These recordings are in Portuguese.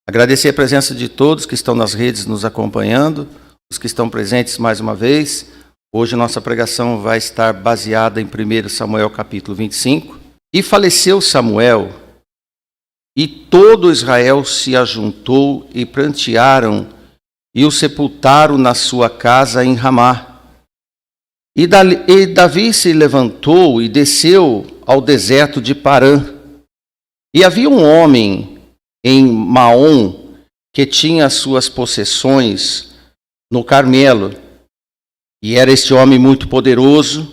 Agradecer a presença de todos que estão nas redes nos acompanhando, os que estão presentes mais uma vez. Hoje nossa pregação vai estar baseada em 1 Samuel capítulo 25. E faleceu Samuel, e todo Israel se ajuntou e prantearam, e o sepultaram na sua casa em Ramá. E Davi se levantou e desceu ao deserto de Parã. E havia um homem em Maom, que tinha as suas possessões no Carmelo. E era este homem muito poderoso,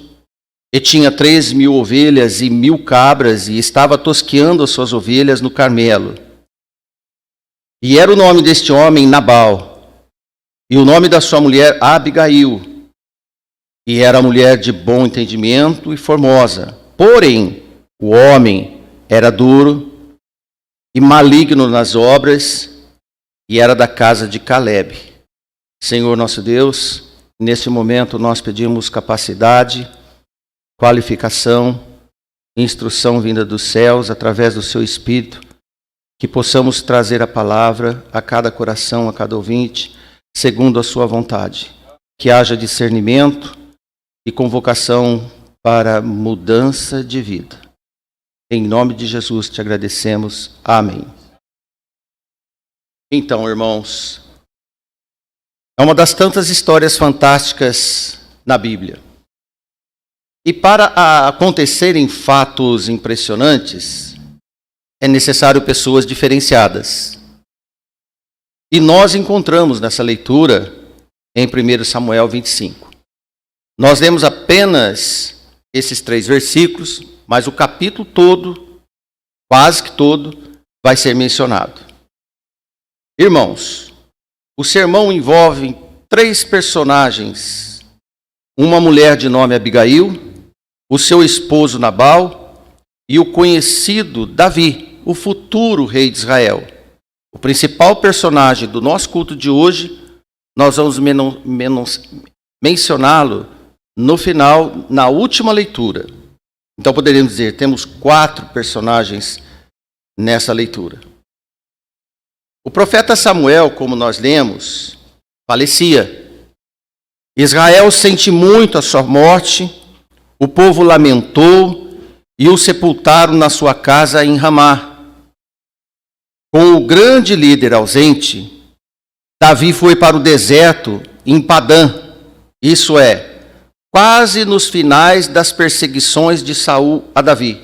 e tinha 3.000 ovelhas e 1.000 cabras, e estava tosqueando as suas ovelhas no Carmelo. E era o nome deste homem Nabal, e o nome da sua mulher Abigail, e era mulher de bom entendimento e formosa. Porém, o homem era duro e maligno nas obras, e era da casa de Calebe. Senhor nosso Deus, neste momento nós pedimos capacidade, qualificação, instrução vinda dos céus, através do seu Espírito, que possamos trazer a palavra a cada coração, a cada ouvinte, segundo a sua vontade. Que haja discernimento e convocação para mudança de vida. Em nome de Jesus te agradecemos. Amém. Então, irmãos, é uma das tantas histórias fantásticas na Bíblia. E para acontecerem fatos impressionantes, é necessário pessoas diferenciadas. E nós encontramos nessa leitura em 1 Samuel 25. Nós lemos apenas esses 3 versículos, mas o capítulo todo, quase que todo, vai ser mencionado. Irmãos, o sermão envolve 3 personagens. Uma mulher de nome Abigail, o seu esposo Nabal e o conhecido Davi, o futuro rei de Israel. O principal personagem do nosso culto de hoje, nós vamos mencioná-lo no final, na última leitura. Então poderíamos dizer, temos 4 personagens nessa leitura. O profeta Samuel, como nós lemos, falecia. Israel sente muito a sua morte, o povo lamentou e o sepultaram na sua casa em Ramá. Com o grande líder ausente, Davi foi para o deserto em Padã, isso é, quase nos finais das perseguições de Saul a Davi.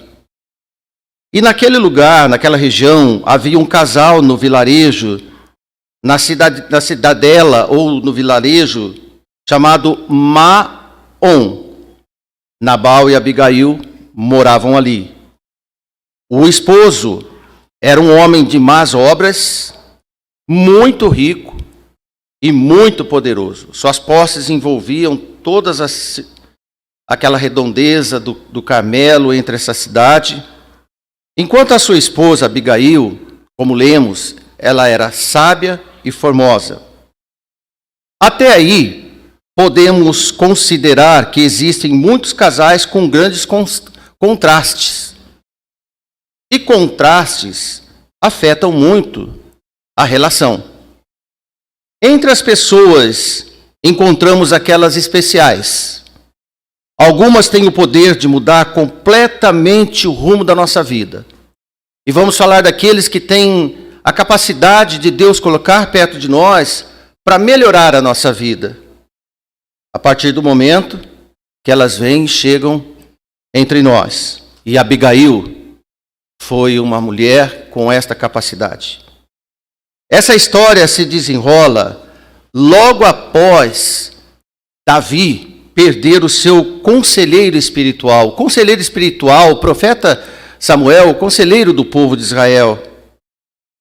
E naquele lugar, naquela região, havia um casal no vilarejo, na cidadela ou no vilarejo, chamado Maom. Nabal e Abigail moravam ali. O esposo era um homem de más obras, muito rico e muito poderoso. Suas posses envolviam todas aquela redondeza do Carmelo entre essa cidade. Enquanto a sua esposa Abigail, como lemos, ela era sábia e formosa. Até aí, podemos considerar que existem muitos casais com grandes contrastes. E contrastes afetam muito a relação. Entre as pessoas, encontramos aquelas especiais. Algumas têm o poder de mudar completamente o rumo da nossa vida. E vamos falar daqueles que têm a capacidade de Deus colocar perto de nós para melhorar a nossa vida. A partir do momento que elas vêm e chegam entre nós. E Abigail foi uma mulher com esta capacidade. Essa história se desenrola logo após Davi perder o seu conselheiro espiritual. O conselheiro espiritual, o profeta Samuel, o conselheiro do povo de Israel.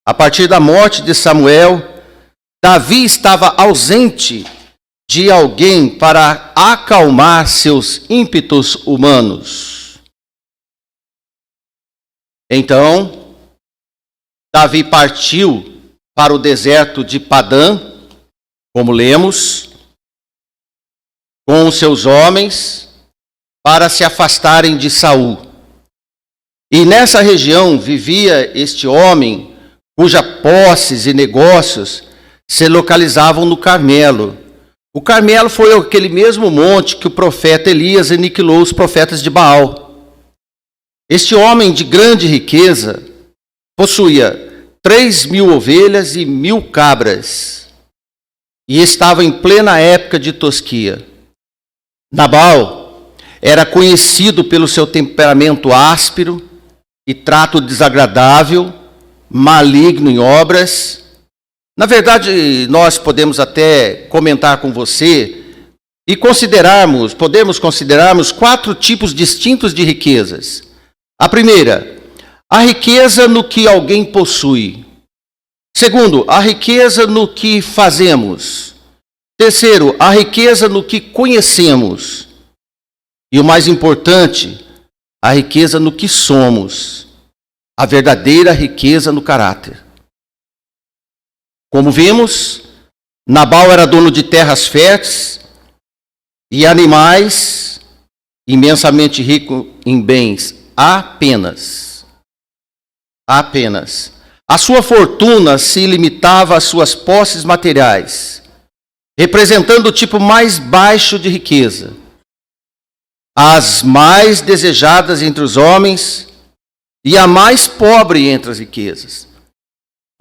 A partir da morte de Samuel, Davi estava ausente de alguém para acalmar seus ímpetos humanos. Então, Davi partiu para o deserto de Padã, como lemos, com os seus homens, para se afastarem de Saul. E nessa região vivia este homem cujas posses e negócios se localizavam no Carmelo. O Carmelo foi aquele mesmo monte que o profeta Elias aniquilou os profetas de Baal. Este homem de grande riqueza possuía 3.000 ovelhas e 1.000 cabras, e estava em plena época de tosquia. Nabal era conhecido pelo seu temperamento áspero e trato desagradável, maligno em obras. Na verdade, nós podemos até comentar com você e podemos considerarmos 4 tipos distintos de riquezas. A primeira, a riqueza no que alguém possui. Segundo, a riqueza no que fazemos. Terceiro, a riqueza no que conhecemos. E o mais importante, a riqueza no que somos. A verdadeira riqueza no caráter. Como vimos, Nabal era dono de terras férteis e animais, imensamente rico em bens, apenas. A sua fortuna se limitava às suas posses materiais, representando o tipo mais baixo de riqueza, as mais desejadas entre os homens e a mais pobre entre as riquezas.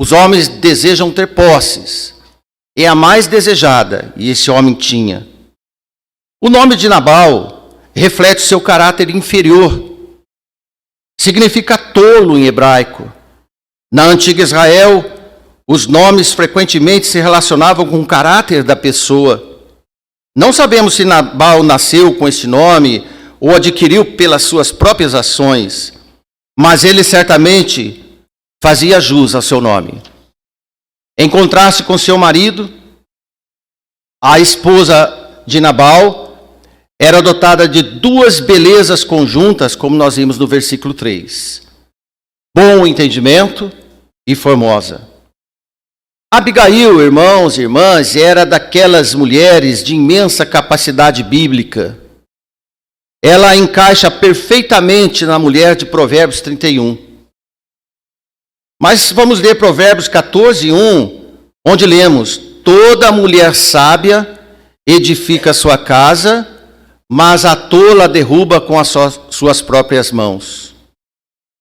Os homens desejam ter posses, é a mais desejada, e esse homem tinha. O nome de Nabal reflete o seu caráter inferior. Significa tolo em hebraico. Na antiga Israel, os nomes frequentemente se relacionavam com o caráter da pessoa. Não sabemos se Nabal nasceu com este nome ou adquiriu pelas suas próprias ações, mas ele certamente fazia jus ao seu nome. Em contraste com seu marido, a esposa de Nabal era dotada de 2 belezas conjuntas, como nós vimos no versículo 3. Bom entendimento e formosa. Abigail, irmãos e irmãs, era daquelas mulheres de imensa capacidade bíblica. Ela encaixa perfeitamente na mulher de Provérbios 31. Mas vamos ler Provérbios 14:1, onde lemos: toda mulher sábia edifica sua casa, mas a tola derruba com as suas próprias mãos.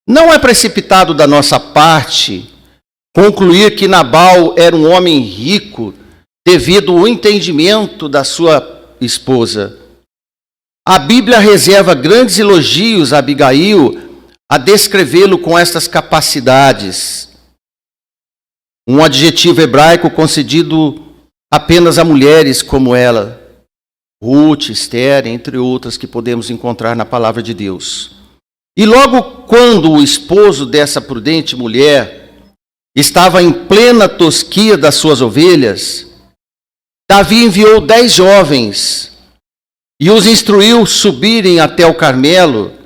Não é precipitado da nossa parte concluir que Nabal era um homem rico devido ao entendimento da sua esposa. A Bíblia reserva grandes elogios a Abigail a descrevê-lo com estas capacidades. Um adjetivo hebraico concedido apenas a mulheres como ela. Ruth, Esther, entre outras que podemos encontrar na palavra de Deus. E logo quando o esposo dessa prudente mulher estava em plena tosquia das suas ovelhas, Davi enviou 10 jovens e os instruiu subirem até o Carmelo.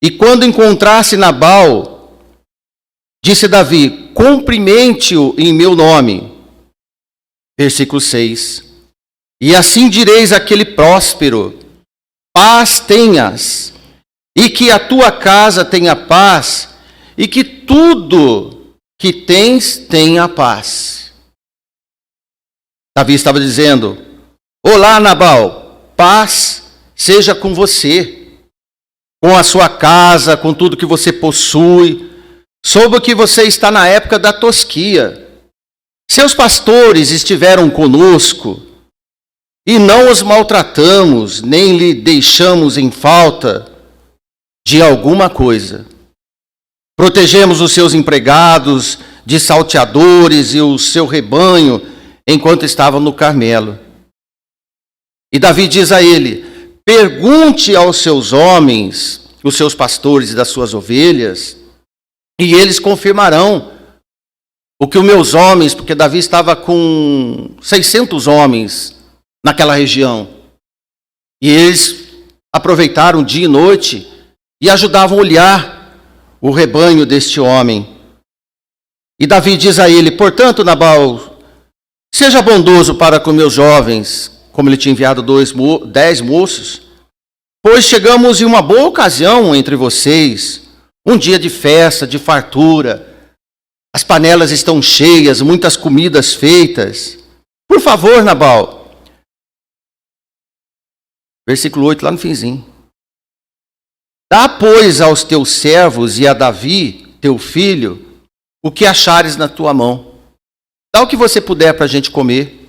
E quando encontrasse Nabal, disse Davi: cumprimente-o em meu nome. Versículo 6. E assim direis àquele próspero: paz tenhas, e que a tua casa tenha paz, e que tudo que tens tenha paz. Davi estava dizendo: olá, Nabal, paz seja com você, com a sua casa, com tudo que você possui. Soube que você está na época da tosquia. Seus pastores estiveram conosco e não os maltratamos, nem lhe deixamos em falta de alguma coisa. Protegemos os seus empregados de salteadores e o seu rebanho enquanto estavam no Carmelo. E Davi diz a ele: pergunte aos seus homens, os seus pastores das suas ovelhas, e eles confirmarão o que os meus homens, porque Davi estava com 600 homens naquela região, e eles aproveitaram dia e noite e ajudavam a olhar o rebanho deste homem. E Davi diz a ele: portanto, Nabal, seja bondoso para com meus jovens, como ele tinha enviado 10 moços, pois chegamos em uma boa ocasião entre vocês, um dia de festa, de fartura. As panelas estão cheias, muitas comidas feitas. Por favor, Nabal. Versículo 8, lá no finzinho. Dá, pois, aos teus servos e a Davi, teu filho, o que achares na tua mão. Dá o que você puder para a gente comer.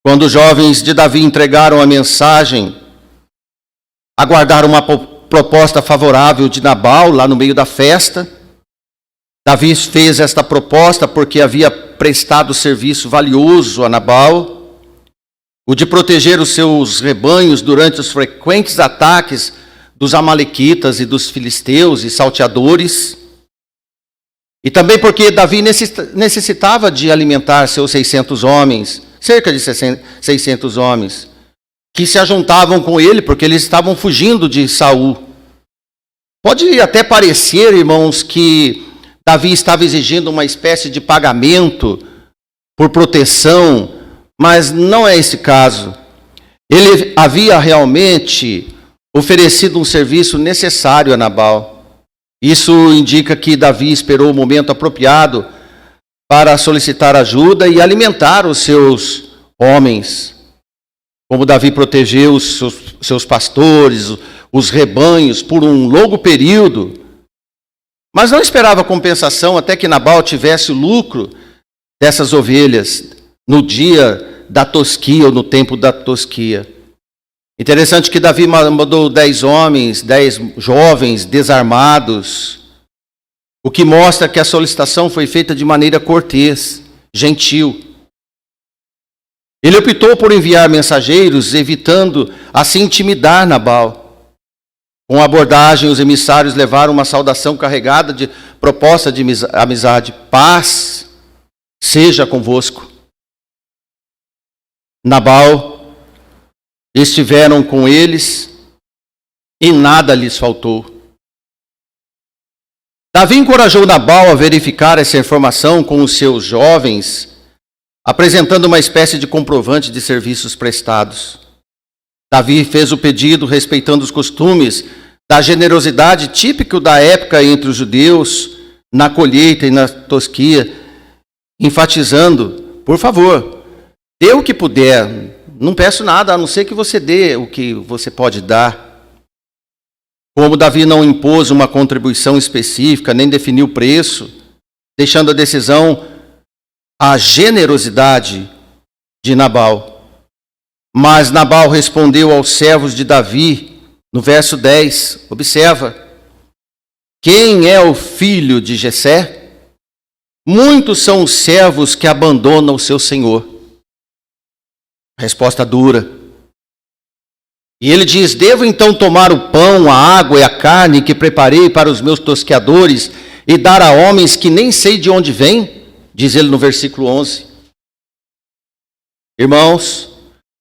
Quando os jovens de Davi entregaram a mensagem, aguardaram uma proposta favorável de Nabal lá no meio da festa. Davi fez esta proposta porque havia prestado serviço valioso a Nabal, o de proteger os seus rebanhos durante os frequentes ataques dos amalequitas e dos filisteus e salteadores, e também porque Davi necessitava de alimentar seus 600 homens, cerca de 600 homens, que se ajuntavam com ele porque eles estavam fugindo de Saul. Pode até parecer, irmãos, que Davi estava exigindo uma espécie de pagamento por proteção, mas não é esse caso. Ele havia realmente oferecido um serviço necessário a Nabal. Isso indica que Davi esperou o momento apropriado para solicitar ajuda e alimentar os seus homens. Como Davi protegeu os seus pastores, os rebanhos, por um longo período, mas não esperava compensação até que Nabal tivesse o lucro dessas ovelhas no dia da tosquia ou no tempo da tosquia. Interessante que Davi mandou 10 homens, 10 jovens desarmados, o que mostra que a solicitação foi feita de maneira cortês, gentil. Ele optou por enviar mensageiros, evitando assim intimidar Nabal. Com a abordagem, os emissários levaram uma saudação carregada de proposta de amizade. Paz seja convosco. Nabal estiveram com eles e nada lhes faltou. Davi encorajou Nabal a verificar essa informação com os seus jovens, apresentando uma espécie de comprovante de serviços prestados. Davi fez o pedido respeitando os costumes da generosidade típico da época entre os judeus, na colheita e na tosquia, enfatizando, por favor, dê o que puder, não peço nada, a não ser que você dê o que você pode dar. Como Davi não impôs uma contribuição específica, nem definiu preço, deixando a decisão à generosidade de Nabal. Mas Nabal respondeu aos servos de Davi, no verso 10, observa, quem é o filho de Jessé? Muitos são os servos que abandonam o seu senhor. Resposta dura. E ele diz, devo então tomar o pão, a água e a carne que preparei para os meus tosqueadores e dar a homens que nem sei de onde vêm? Diz ele no versículo 11. Irmãos,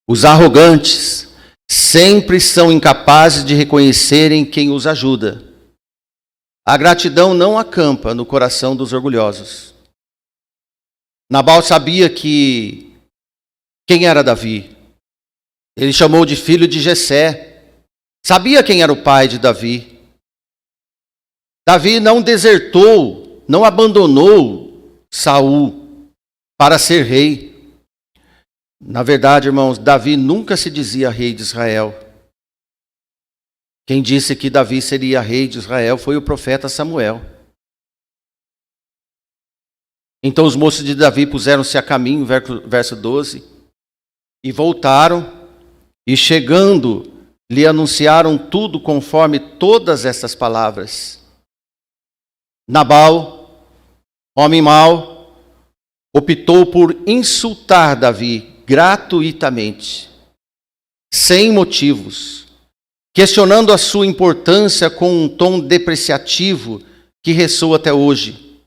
os arrogantes sempre são incapazes de reconhecerem quem os ajuda. A gratidão não acampa no coração dos orgulhosos. Nabal sabia quem era Davi. Ele chamou de filho de Jessé. Sabia quem era o pai de Davi. Davi não desertou, não abandonou Saul para ser rei. Na verdade, irmãos, Davi nunca se dizia rei de Israel. Quem disse que Davi seria rei de Israel foi o profeta Samuel. Então os moços de Davi puseram-se a caminho, verso 12, e voltaram, e chegando, lhe anunciaram tudo conforme todas essas palavras. Nabal, homem mau, optou por insultar Davi gratuitamente, sem motivos, questionando a sua importância com um tom depreciativo que ressoa até hoje.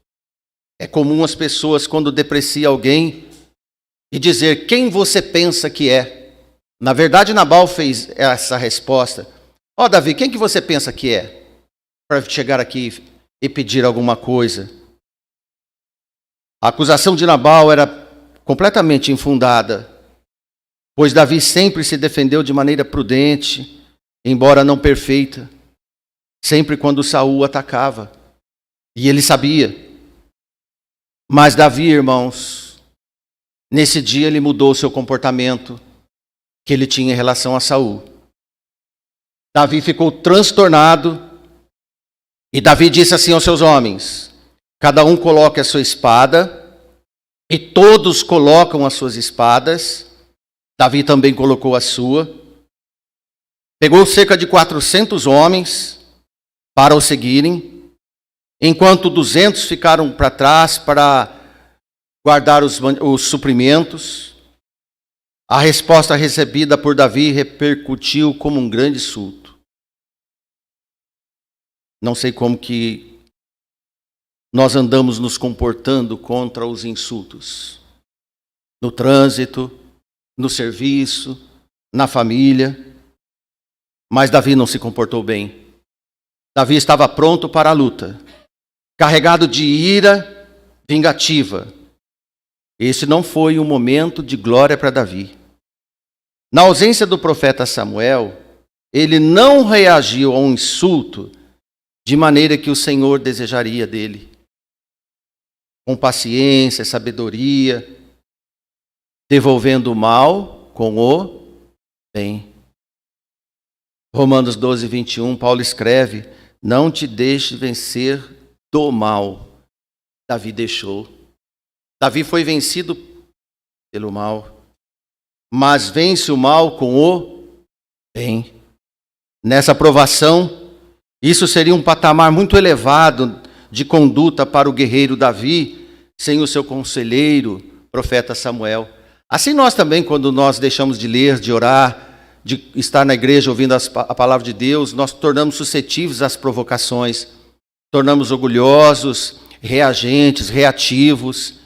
É comum as pessoas, quando depreciam alguém, e dizer quem você pensa que é. Na verdade, Nabal fez essa resposta. Ó, Davi, quem que você pensa que é? Para chegar aqui e pedir alguma coisa. A acusação de Nabal era completamente infundada, pois Davi sempre se defendeu de maneira prudente, embora não perfeita, sempre quando Saul atacava. E ele sabia. Mas Davi, irmãos, nesse dia ele mudou o seu comportamento que ele tinha em relação a Saul. Davi ficou transtornado e Davi disse assim aos seus homens: cada um coloque a sua espada, e todos colocam as suas espadas. Davi também colocou a sua. Pegou cerca de 400 homens para o seguirem, enquanto 200 ficaram para trás para guardar os suprimentos. A resposta recebida por Davi repercutiu como um grande insulto. Não sei como que nós andamos nos comportando contra os insultos. No trânsito, no serviço, na família. Mas Davi não se comportou bem. Davi estava pronto para a luta, carregado de ira vingativa. Esse não foi um momento de glória para Davi. Na ausência do profeta Samuel, ele não reagiu a um insulto de maneira que o Senhor desejaria dele. Com paciência, sabedoria, devolvendo o mal com o bem. Romanos 12, 21, Paulo escreve: não te deixes vencer do mal. Davi deixou. Davi foi vencido pelo mal, mas vence o mal com o bem. Nessa provação, isso seria um patamar muito elevado de conduta para o guerreiro Davi, sem o seu conselheiro, profeta Samuel. Assim nós também, quando nós deixamos de ler, de orar, de estar na igreja ouvindo a palavra de Deus, nós tornamos suscetíveis às provocações, tornamos orgulhosos, reagentes, reativos.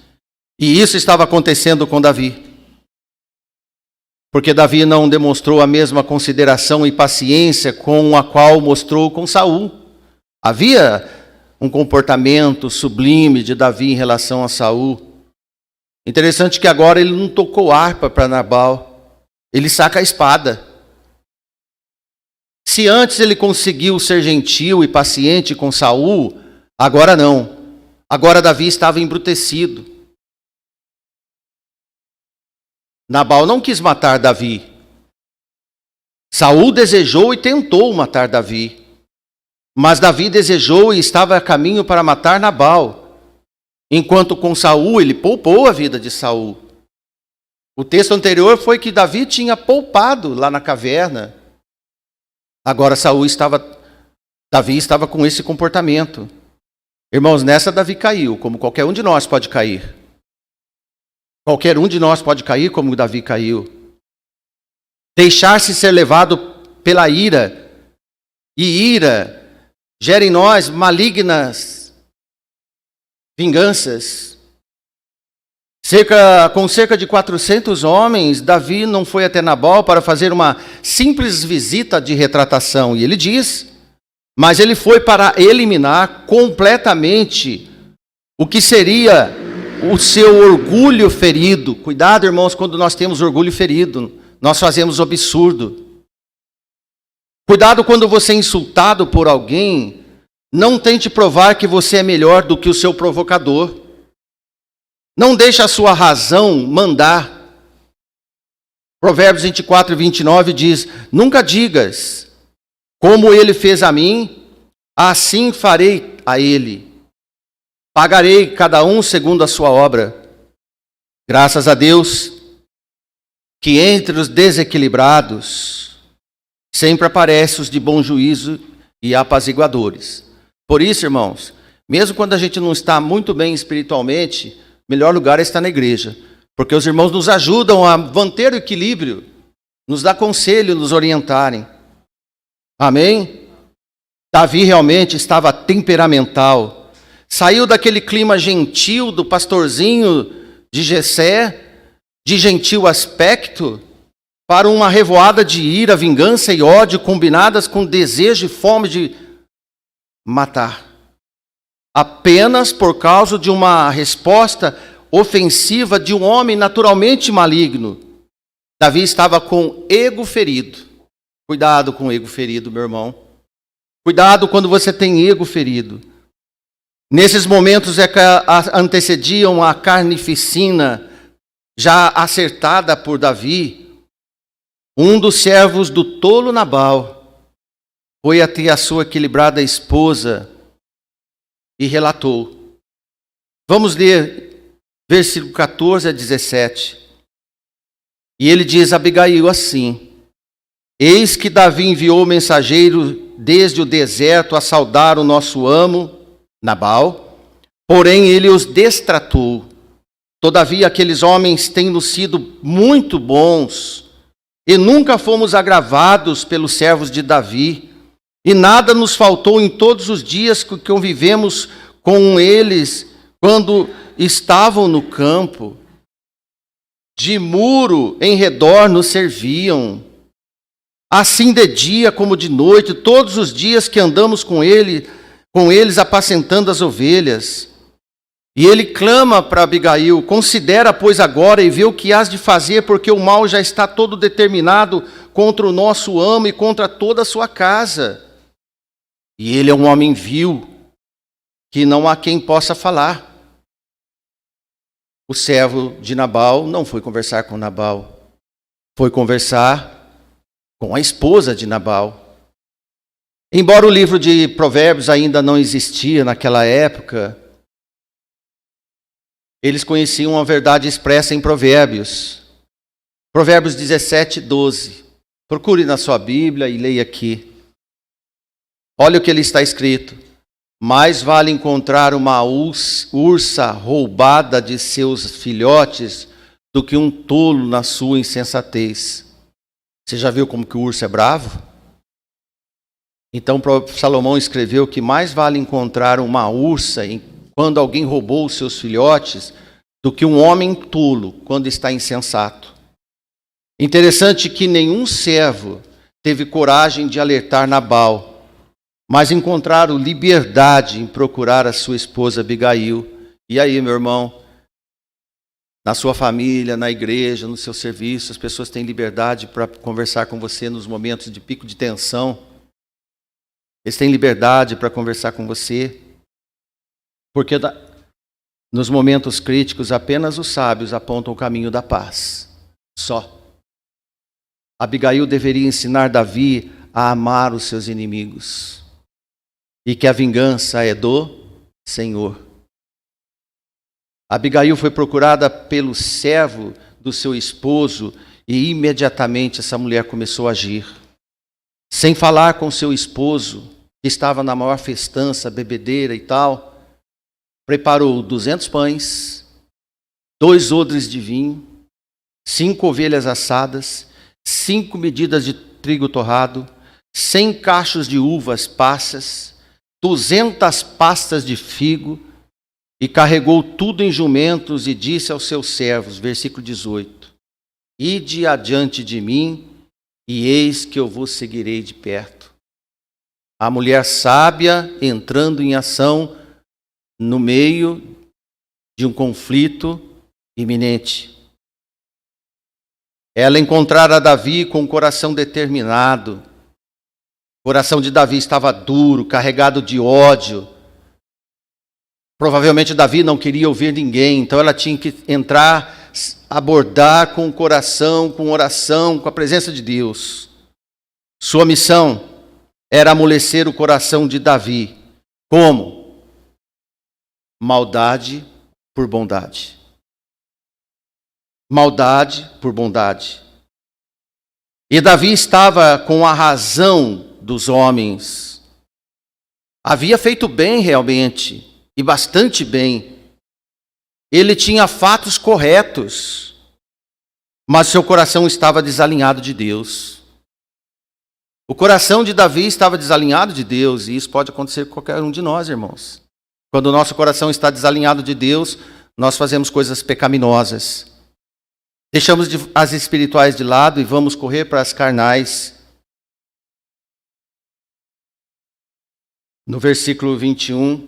E isso estava acontecendo com Davi. Porque Davi não demonstrou a mesma consideração e paciência com a qual mostrou com Saul. Havia um comportamento sublime de Davi em relação a Saul. Interessante que agora ele não tocou harpa para Nabal, ele saca a espada. Se antes ele conseguiu ser gentil e paciente com Saul, agora não. Agora Davi estava embrutecido. Nabal não quis matar Davi. Saul desejou e tentou matar Davi. Mas Davi desejou e estava a caminho para matar Nabal. Enquanto com Saul ele poupou a vida de Saul. O texto anterior foi que Davi tinha poupado lá na caverna. Agora Davi estava com esse comportamento. Irmãos, nessa Davi caiu, como qualquer um de nós pode cair. Qualquer um de nós pode cair como Davi caiu. Deixar-se ser levado pela ira. E ira gera em nós malignas vinganças. Com cerca de 400 homens, Davi não foi até Nabal para fazer uma simples visita de retratação. E ele diz, mas ele foi para eliminar completamente o que seria o seu orgulho ferido. Cuidado, irmãos, quando nós temos orgulho ferido, nós fazemos o absurdo. Cuidado quando você é insultado por alguém, não tente provar que você é melhor do que o seu provocador. Não deixe a sua razão mandar. Provérbios 24 e 29 diz, nunca digas, como ele fez a mim, assim farei a ele. Pagarei cada um segundo a sua obra. Graças a Deus, que entre os desequilibrados, sempre aparecem os de bom juízo e apaziguadores. Por isso, irmãos, mesmo quando a gente não está muito bem espiritualmente, o melhor lugar é estar na igreja. Porque os irmãos nos ajudam a manter o equilíbrio, nos dá conselho, nos orientarem. Amém? Davi realmente estava temperamental. Saiu daquele clima gentil do pastorzinho de Jessé, de gentil aspecto, para uma revoada de ira, vingança e ódio combinadas com desejo e fome de matar. Apenas por causa de uma resposta ofensiva de um homem naturalmente maligno. Davi estava com ego ferido. Cuidado com o ego ferido, meu irmão. Cuidado quando você tem ego ferido. Nesses momentos é que antecediam a carnificina já acertada por Davi, um dos servos do tolo Nabal foi até a sua equilibrada esposa e relatou. Vamos ler versículo 14 a 17. E ele diz a Abigail assim: Eis que Davi enviou mensageiro desde o deserto a saudar o nosso amo Nabal, porém ele os destratou. Todavia aqueles homens têm-nos sido muito bons, e nunca fomos agravados pelos servos de Davi, e nada nos faltou em todos os dias que convivemos com eles, quando estavam no campo. De muro em redor nos serviam, assim de dia como de noite, todos os dias que andamos com eles apacentando as ovelhas. E ele clama para Abigail: considera, pois, agora e vê o que hás de fazer, porque o mal já está todo determinado contra o nosso amo e contra toda a sua casa. E ele é um homem vil, que não há quem possa falar. O servo de Nabal não foi conversar com Nabal, foi conversar com a esposa de Nabal. Embora o livro de Provérbios ainda não existia naquela época, eles conheciam a verdade expressa em Provérbios. Provérbios 17, 12. Procure na sua Bíblia e leia aqui. Olha o que ele está escrito. Mais vale encontrar uma ursa roubada de seus filhotes do que um tolo na sua insensatez. Você já viu como que o urso é bravo? Então Salomão escreveu que mais vale encontrar uma ursa quando alguém roubou os seus filhotes do que um homem tolo quando está insensato. Interessante que nenhum servo teve coragem de alertar Nabal, mas encontraram liberdade em procurar a sua esposa Abigail. E aí, meu irmão, na sua família, na igreja, no seu serviço, as pessoas têm liberdade para conversar com você nos momentos de pico de tensão. Eles têm liberdade para conversar com você, porque nos momentos críticos apenas os sábios apontam o caminho da paz. Só. Abigail deveria ensinar Davi a amar os seus inimigos e que a vingança é do Senhor. Abigail foi procurada pelo servo do seu esposo e imediatamente essa mulher começou a agir. Sem falar com seu esposo, que estava na maior festança, bebedeira e tal, preparou 200 pães, 2 odres de vinho, 5 ovelhas assadas, 5 medidas de trigo torrado, 100 cachos de uvas passas, 200 pastas de figo, e carregou tudo em jumentos e disse aos seus servos, versículo 18, ide adiante de mim, e eis que eu vos seguirei de perto. A mulher sábia entrando em ação no meio de um conflito iminente. Ela encontrara Davi com o coração determinado. O coração de Davi estava duro, carregado de ódio. Provavelmente Davi não queria ouvir ninguém, então ela tinha que entrar, abordar com o coração, com oração, com a presença de Deus. Sua missão era amolecer o coração de Davi. Como? Maldade por bondade. Maldade por bondade. E Davi estava com a razão dos homens. Havia feito bem realmente, e bastante bem. Ele tinha fatos corretos, mas seu coração estava desalinhado de Deus. O coração de Davi estava desalinhado de Deus, e isso pode acontecer com qualquer um de nós, irmãos. Quando o nosso coração está desalinhado de Deus, nós fazemos coisas pecaminosas. Deixamos as espirituais de lado e vamos correr para as carnais. No versículo 21,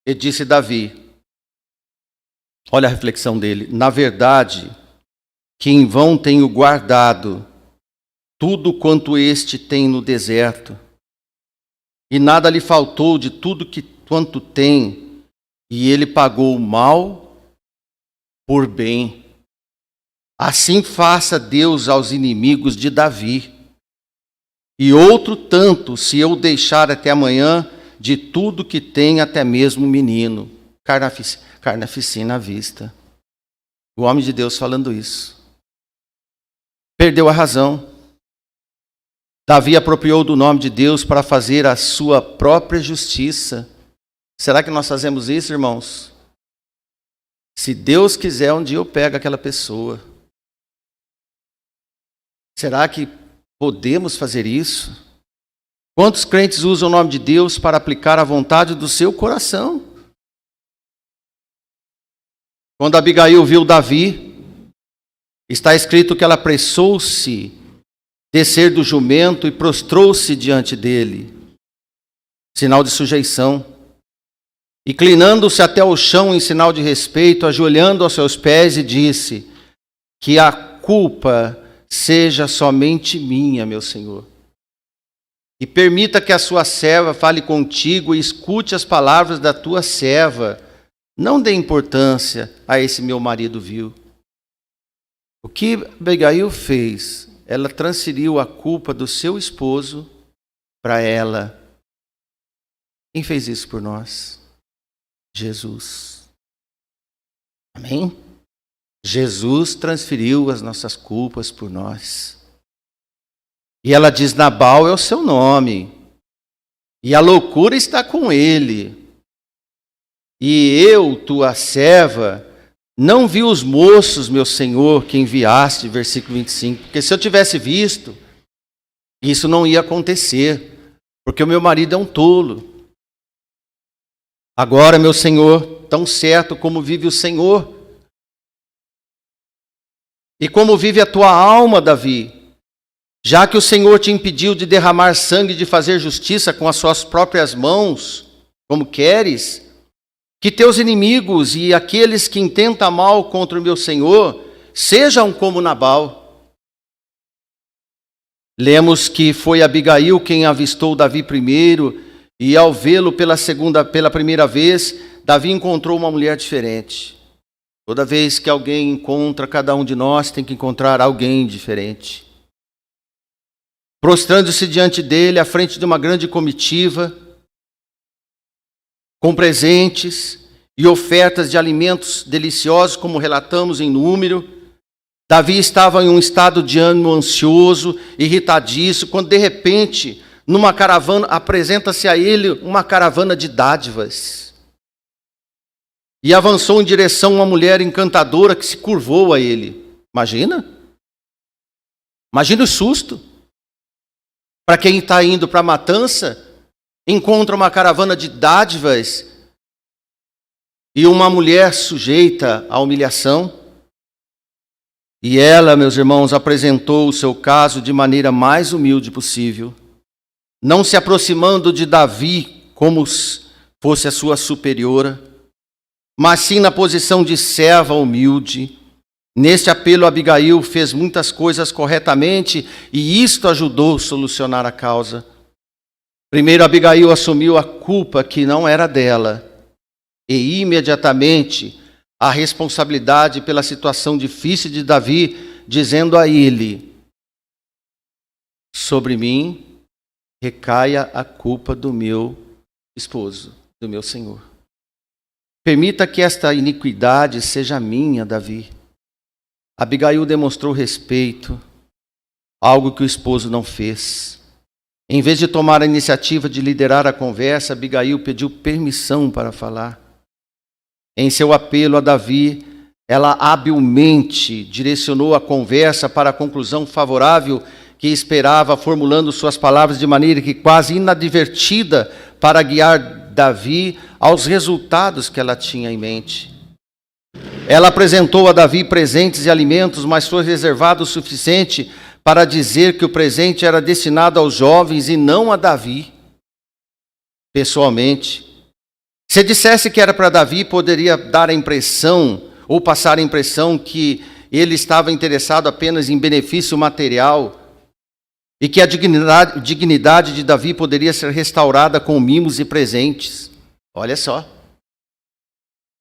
ele disse Davi, olha a reflexão dele, na verdade, que em vão tenho guardado tudo quanto este tem no deserto, e nada lhe faltou de tudo quanto tem, e ele pagou o mal por bem. Assim faça Deus aos inimigos de Davi. E outro tanto, se eu deixar até amanhã de tudo que tem, até mesmo o menino. Carnificina à vista. O homem de Deus falando isso. Perdeu a razão. Davi apropriou do nome de Deus para fazer a sua própria justiça. Será que nós fazemos isso, irmãos? Se Deus quiser, um dia eu pego aquela pessoa. Será que podemos fazer isso? Quantos crentes usam o nome de Deus para aplicar a vontade do seu coração? Quando Abigail viu Davi, está escrito que ela apressou-se descer do jumento e prostrou-se diante dele, sinal de sujeição. Inclinando-se até o chão em sinal de respeito, ajoelhando aos seus pés, e disse: que a culpa seja somente minha, meu Senhor. E permita que a sua serva fale contigo e escute as palavras da tua serva. Não dê importância a esse meu marido vil. O que Abigail fez? Ela transferiu a culpa do seu esposo para ela. Quem fez isso por nós? Jesus. Amém? Jesus transferiu as nossas culpas por nós. E ela diz: Nabal é o seu nome. E a loucura está com ele. E eu, tua serva, não vi os moços, meu Senhor, que enviaste, versículo 25. Porque se eu tivesse visto, isso não ia acontecer. Porque o meu marido é um tolo. Agora, meu Senhor, tão certo como vive o Senhor, e como vive a tua alma, Davi, já que o Senhor te impediu de derramar sangue e de fazer justiça com as suas próprias mãos, como queres, que teus inimigos e aqueles que intentam mal contra o meu Senhor sejam como Nabal. Lemos que foi Abigail quem avistou Davi primeiro, e ao vê-lo pela primeira vez, Davi encontrou uma mulher diferente. Toda vez que alguém encontra, cada um de nós tem que encontrar alguém diferente. Prostrando-se diante dele, à frente de uma grande comitiva, com presentes e ofertas de alimentos deliciosos, como relatamos em número, Davi estava em um estado de ânimo ansioso, irritadiço, quando de repente, numa caravana, apresenta-se a ele uma caravana de dádivas. E avançou em direção a uma mulher encantadora que se curvou a ele. Imagina? Imagina o susto. Para quem está indo para a matança, encontra uma caravana de dádivas e uma mulher sujeita à humilhação. E ela, meus irmãos, apresentou o seu caso de maneira mais humilde possível, não se aproximando de Davi como fosse a sua superiora, mas sim na posição de serva humilde. Neste apelo, Abigail fez muitas coisas corretamente e isto ajudou a solucionar a causa. Primeiro, Abigail assumiu a culpa que não era dela e imediatamente a responsabilidade pela situação difícil de Davi, dizendo a ele: sobre mim recaia a culpa do meu esposo, do meu senhor. Permita que esta iniquidade seja minha, Davi. Abigail demonstrou respeito, algo que o esposo não fez. Em vez de tomar a iniciativa de liderar a conversa, Abigail pediu permissão para falar. Em seu apelo a Davi, ela habilmente direcionou a conversa para a conclusão favorável que esperava, formulando suas palavras de maneira que quase inadvertida para guiar Davi aos resultados que ela tinha em mente. Ela apresentou a Davi presentes e alimentos, mas foi reservado o suficiente para dizer que o presente era destinado aos jovens e não a Davi pessoalmente. Se dissesse que era para Davi, poderia dar a impressão, ou passar a impressão, que ele estava interessado apenas em benefício material e que a dignidade de Davi poderia ser restaurada com mimos e presentes. Olha só.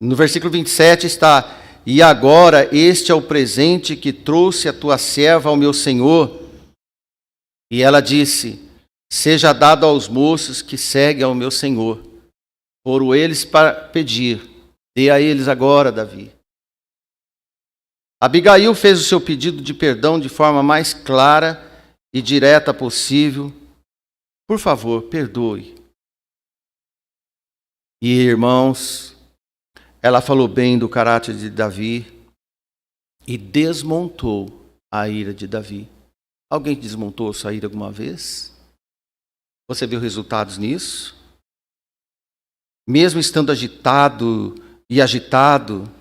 No versículo 27 está: e agora este é o presente que trouxe a tua serva ao meu senhor. E ela disse: seja dado aos moços que seguem ao meu senhor. Foram eles para pedir: dê a eles agora, Davi. Abigail fez o seu pedido de perdão de forma mais clara e direta possível. Por favor, perdoe. E irmãos, ela falou bem do caráter de Davi e desmontou a ira de Davi. Alguém desmontou sua ira alguma vez? Você viu resultados nisso? Mesmo estando agitado e agitado,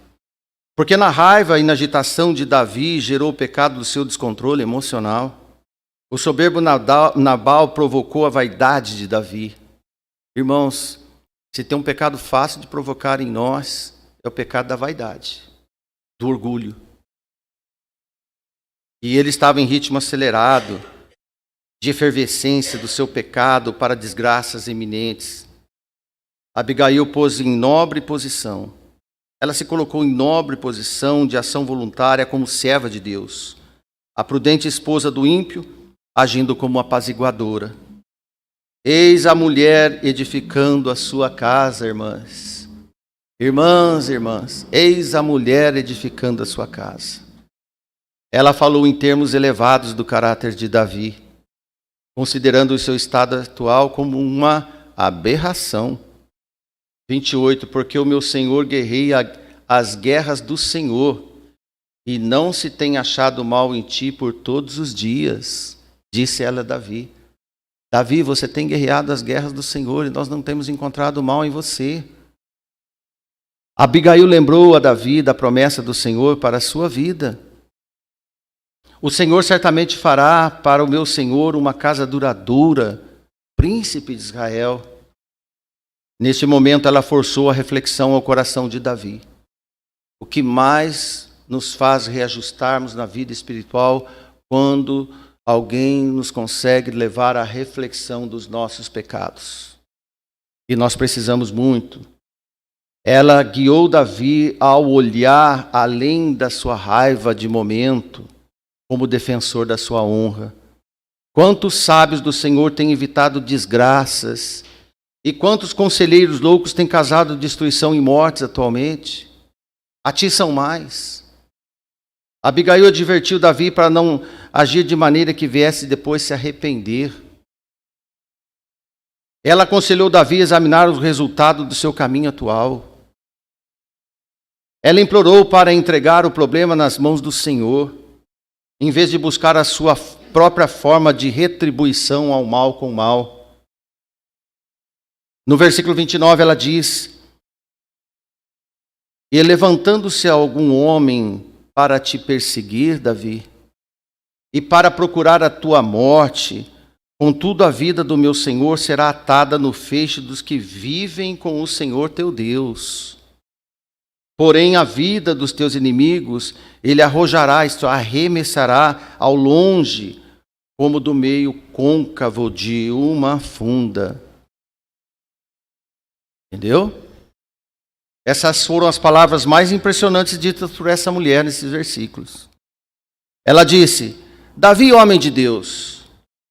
porque na raiva e na agitação de Davi gerou o pecado do seu descontrole emocional. O soberbo Nabal provocou a vaidade de Davi. Irmãos, se tem um pecado fácil de provocar em nós, é o pecado da vaidade, do orgulho. E ele estava em ritmo acelerado, de efervescência do seu pecado para desgraças iminentes. Abigail pôs em nobre posição. Ela se colocou em nobre posição de ação voluntária como serva de Deus. A prudente esposa do ímpio, agindo como apaziguadora. Eis a mulher edificando a sua casa, irmãs. Irmãs, eis a mulher edificando a sua casa. Ela falou em termos elevados do caráter de Davi, considerando o seu estado atual como uma aberração. 28, porque o meu Senhor guerreia as guerras do Senhor, e não se tem achado mal em ti por todos os dias, disse ela a Davi. Davi, você tem guerreado as guerras do Senhor, e nós não temos encontrado mal em você. Abigail lembrou a Davi da promessa do Senhor para a sua vida. O Senhor certamente fará para o meu Senhor uma casa duradoura, príncipe de Israel. Neste momento, ela forçou a reflexão ao coração de Davi. O que mais nos faz reajustarmos na vida espiritual quando alguém nos consegue levar à reflexão dos nossos pecados. E nós precisamos muito. Ela guiou Davi ao olhar além da sua raiva de momento, como defensor da sua honra. Quantos sábios do Senhor têm evitado desgraças, e quantos conselheiros loucos têm causado destruição e mortes atualmente? Atiçam mais. Abigail advertiu Davi para não agir de maneira que viesse depois se arrepender. Ela aconselhou Davi a examinar o resultado do seu caminho atual. Ela implorou para entregar o problema nas mãos do Senhor, em vez de buscar a sua própria forma de retribuição ao mal com o mal. No versículo 29 ela diz: e levantando-se algum homem para te perseguir, Davi, e para procurar a tua morte, contudo a vida do meu Senhor será atada no feixe dos que vivem com o Senhor teu Deus. Porém a vida dos teus inimigos ele arrojará, isto arremessará ao longe, como do meio côncavo de uma funda. Entendeu? Essas foram as palavras mais impressionantes ditas por essa mulher nesses versículos. Ela disse: Davi, homem de Deus,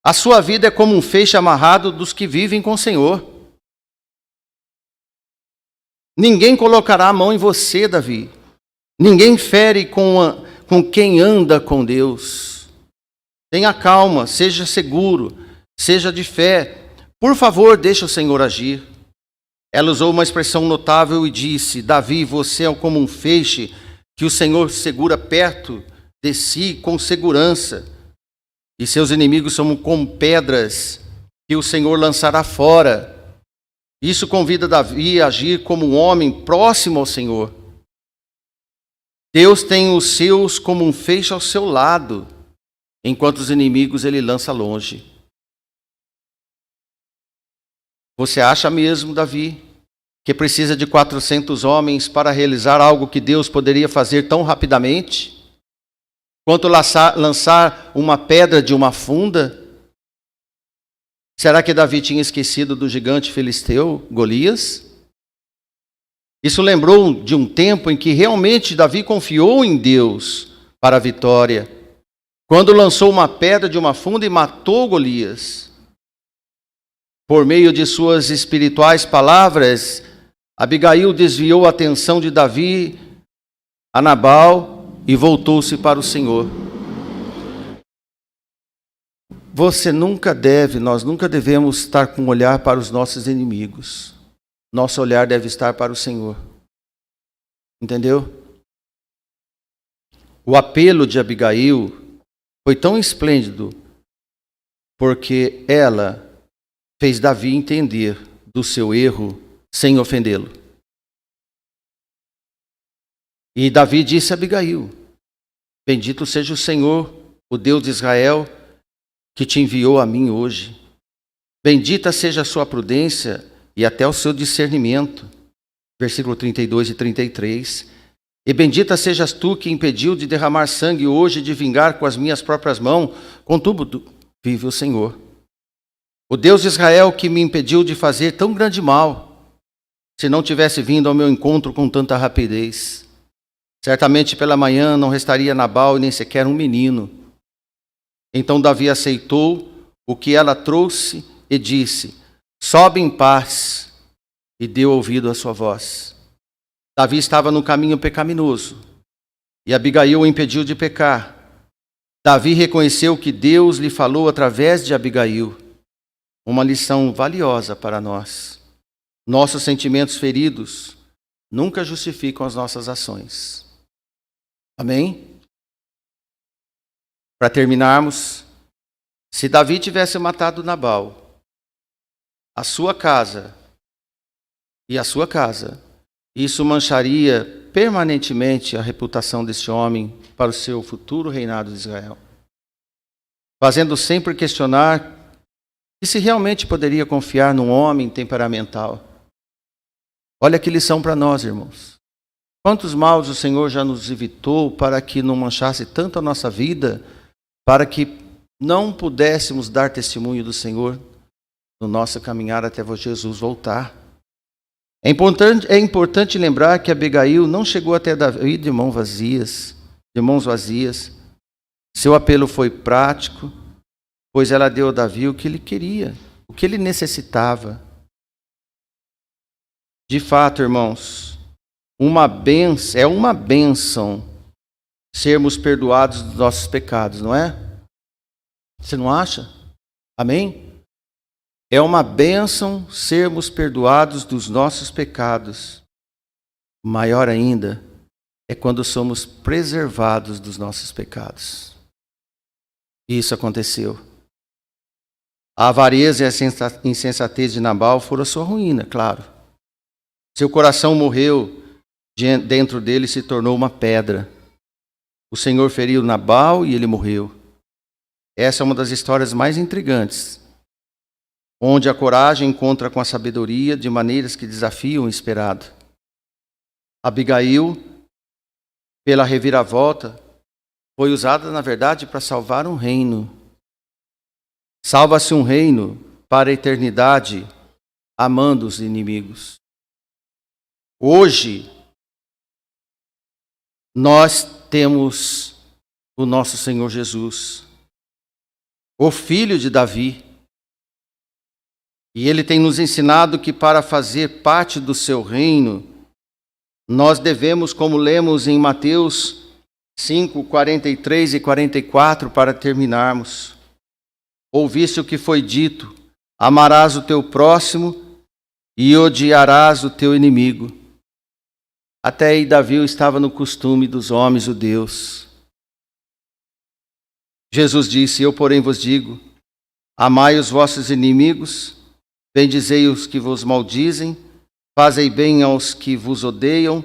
a sua vida é como um feixe amarrado dos que vivem com o Senhor. Ninguém colocará a mão em você, Davi. Ninguém fere com quem anda com Deus. Tenha calma, seja seguro, seja de fé. Por favor, deixe o Senhor agir. Ela usou uma expressão notável e disse: Davi, você é como um feixe que o Senhor segura perto de si com segurança, e seus inimigos são como pedras que o Senhor lançará fora. Isso convida Davi a agir como um homem próximo ao Senhor. Deus tem os seus como um feixe ao seu lado, enquanto os inimigos ele lança longe. Você acha mesmo, Davi, que precisa de 400 homens para realizar algo que Deus poderia fazer tão rapidamente? Quanto lançar uma pedra de uma funda? Será que Davi tinha esquecido do gigante filisteu, Golias? Isso lembrou de um tempo em que realmente Davi confiou em Deus para a vitória, quando lançou uma pedra de uma funda e matou Golias. Por meio de suas espirituais palavras, Abigail desviou a atenção de Davi a Nabal e voltou-se para o Senhor. Nós nunca devemos estar com um olhar para os nossos inimigos. Nosso olhar deve estar para o Senhor. Entendeu? O apelo de Abigail foi tão esplêndido porque ela fez Davi entender do seu erro sem ofendê-lo. E Davi disse a Abigail: bendito seja o Senhor, o Deus de Israel, que te enviou a mim hoje. Bendita seja a sua prudência e até o seu discernimento. Versículo 32 e 33. E bendita sejas tu que impediu de derramar sangue hoje e de vingar com as minhas próprias mãos. Contudo, vive o Senhor, o Deus de Israel, que me impediu de fazer tão grande mal. Se não tivesse vindo ao meu encontro com tanta rapidez, certamente pela manhã não restaria Nabal e nem sequer um menino. Então Davi aceitou o que ela trouxe e disse: sobe em paz, e deu ouvido à sua voz. Davi estava no caminho pecaminoso, e Abigail o impediu de pecar. Davi reconheceu que Deus lhe falou através de Abigail. Uma lição valiosa para nós. Nossos sentimentos feridos nunca justificam as nossas ações. Amém? Para terminarmos, se Davi tivesse matado Nabal, a sua casa, isso mancharia permanentemente a reputação desse homem para o seu futuro reinado de Israel, fazendo sempre questionar e se realmente poderia confiar num homem temperamental. Olha que lição para nós, irmãos. Quantos maus o Senhor já nos evitou para que não manchasse tanto a nossa vida, para que não pudéssemos dar testemunho do Senhor no nosso caminhar até Jesus voltar. É importante lembrar que Abigail não chegou até Davi de mãos vazias. Seu apelo foi prático, pois ela deu a Davi o que ele queria, o que ele necessitava. De fato, irmãos, é uma bênção sermos perdoados dos nossos pecados, não é? Você não acha? Amém? É uma bênção sermos perdoados dos nossos pecados. Maior ainda é quando somos preservados dos nossos pecados. Isso aconteceu. A avareza e a insensatez de Nabal foram a sua ruína, claro. Seu coração morreu, dentro dele se tornou uma pedra. O Senhor feriu Nabal e ele morreu. Essa é uma das histórias mais intrigantes, onde a coragem encontra com a sabedoria de maneiras que desafiam o esperado. Abigail, pela reviravolta, foi usada, na verdade, para salvar um reino. Salva-se um reino para a eternidade, amando os inimigos. Hoje, nós temos o nosso Senhor Jesus, o Filho de Davi. E ele tem nos ensinado que para fazer parte do seu reino, nós devemos, como lemos em Mateus 5, 43 e 44, para terminarmos, ouviste o que foi dito: amarás o teu próximo e odiarás o teu inimigo. Até aí Davi estava no costume dos homens judeus. Jesus disse: eu, porém, vos digo, amai os vossos inimigos, bendizei os que vos maldizem, fazei bem aos que vos odeiam,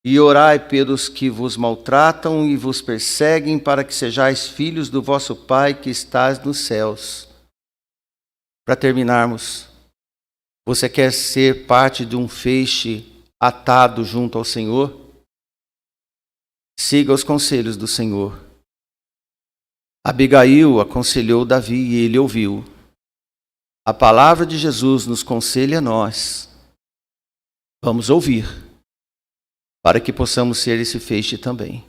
e orai pelos que vos maltratam e vos perseguem, para que sejais filhos do vosso Pai que estás nos céus. Para terminarmos, você quer ser parte de um feixe atado junto ao Senhor? Siga os conselhos do Senhor. Abigail aconselhou Davi e ele ouviu. A palavra de Jesus nos conselha a nós. Vamos ouvir para que possamos ser esse feixe também.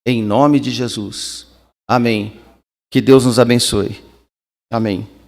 Em nome de Jesus. Amém. Que Deus nos abençoe. Amém.